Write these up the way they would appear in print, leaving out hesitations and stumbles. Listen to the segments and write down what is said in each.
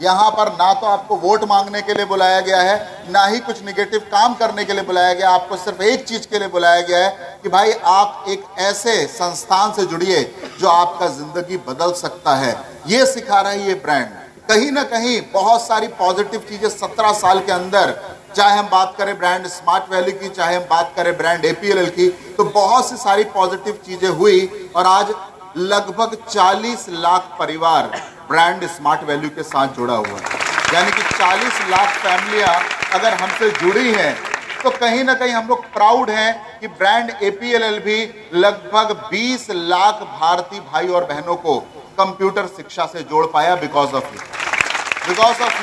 यहाँ पर ना तो आपको वोट मांगने के लिए बुलाया गया है, ना ही कुछ निगेटिव काम करने के लिए बुलाया गया। आपको सिर्फ एक चीज के लिए बुलाया गया है कि भाई आप एक ऐसे संस्थान से जुड़िए जो आपका जिंदगी बदल सकता है। ये सिखा रहा है ये ब्रांड। कहीं ना कहीं बहुत सारी पॉजिटिव चीजें 17 साल के अंदर, चाहे हम बात करें ब्रांड स्मार्ट वैल्यू की, चाहे हम बात करें ब्रांड एपीएलएल की, तो बहुत सी सारी पॉजिटिव चीजें हुई और आज लगभग 40 लाख परिवार ब्रांड स्मार्ट वैल्यू के साथ जुड़ा हुआ है। यानी कि 40 लाख फैमिलियां अगर हमसे जुड़ी हैं तो कहीं ना कहीं हम लोग प्राउड हैं कि ब्रांड एपीएलएल भी लगभग 20 लाख भारतीय भाई और बहनों को कंप्यूटर शिक्षा से जोड़ पाया बिकॉज ऑफ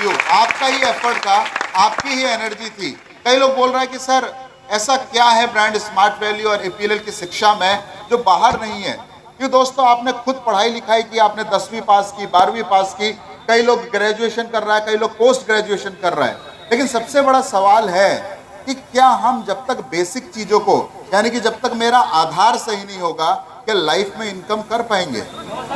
यू। आपका ही एफर्ट था, आपकी ही एनर्जी थी। कई लोग बोल रहे हैं कि सर ऐसा क्या है ब्रांड स्मार्ट वैल्यू और एपीएलएल की शिक्षा में जो बाहर नहीं है। क्यों दोस्तों, आपने खुद पढ़ाई लिखाई की, आपने 10वीं पास की, 12वीं पास की, कई लोग ग्रेजुएशन कर रहा है, कई लोग पोस्ट ग्रेजुएशन कर रहा है। लेकिन सबसे बड़ा सवाल है कि क्या हम जब तक बेसिक चीजों को, यानी कि जब तक मेरा आधार सही नहीं होगा, क्या लाइफ में इनकम कर पाएंगे।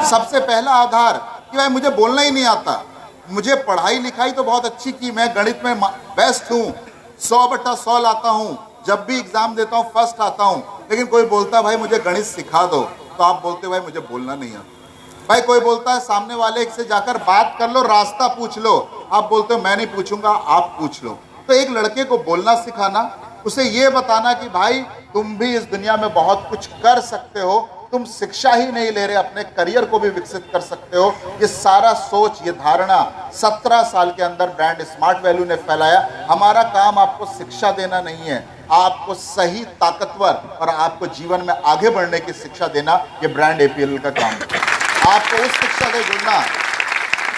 सबसे पहला आधार कि भाई मुझे बोलना ही नहीं आता, मुझे पढ़ाई लिखाई तो बहुत अच्छी की, मैं गणित में बेस्ट हूँ, 100/100 लाता हूँ, जब भी एग्जाम देता हूँ फर्स्ट आता हूँ। लेकिन कोई बोलता है भाई मुझे गणित सिखा दो, तो आप बोलते भाई मुझे बोलना नहीं आता। भाई कोई बोलता है सामने वाले से जाकर बात कर लो, रास्ता पूछ लो, आप बोलते हो मैं नहीं पूछूंगा, आप पूछ लो। तो एक लड़के को बोलना सिखाना, उसे ये बताना कि भाई तुम भी इस दुनिया में बहुत कुछ कर सकते हो, तुम शिक्षा ही नहीं ले रहे, अपने करियर को भी विकसित कर सकते हो। ये सारा सोच, ये धारणा 17 साल के अंदर ब्रांड स्मार्ट वैल्यू ने फैलाया। हमारा काम आपको शिक्षा देना नहीं है, आपको सही, ताकतवर और आपको जीवन में आगे बढ़ने की शिक्षा देना, ये ब्रांड एपीएलएल का काम है। आपको उस शिक्षा से जुड़ना।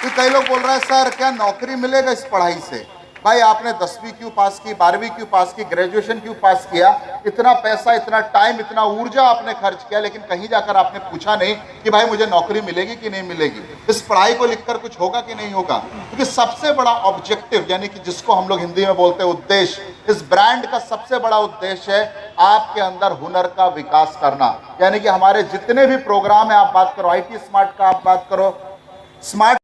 तो कई लोग बोल रहे हैं सर क्या नौकरी मिलेगा इस पढ़ाई से। भाई आपने 10वीं क्यों पास की, 12वीं क्यों पास की, ग्रेजुएशन क्यों पास किया, इतना पैसा, इतना टाइम, इतना ऊर्जा आपने खर्च किया, लेकिन कहीं जाकर आपने पूछा नहीं कि भाई मुझे नौकरी मिलेगी कि नहीं मिलेगी, इस पढ़ाई को लिखकर कुछ होगा कि नहीं होगा। क्योंकि सबसे बड़ा ऑब्जेक्टिव, यानी कि जिसको हम लोग हिंदी में बोलते हैं उद्देश्य, इस ब्रांड का सबसे बड़ा उद्देश्य है आपके अंदर हुनर का विकास करना। यानी कि हमारे जितने भी प्रोग्राम है, आप बात करो IT स्मार्ट का, आप बात करो स्मार्ट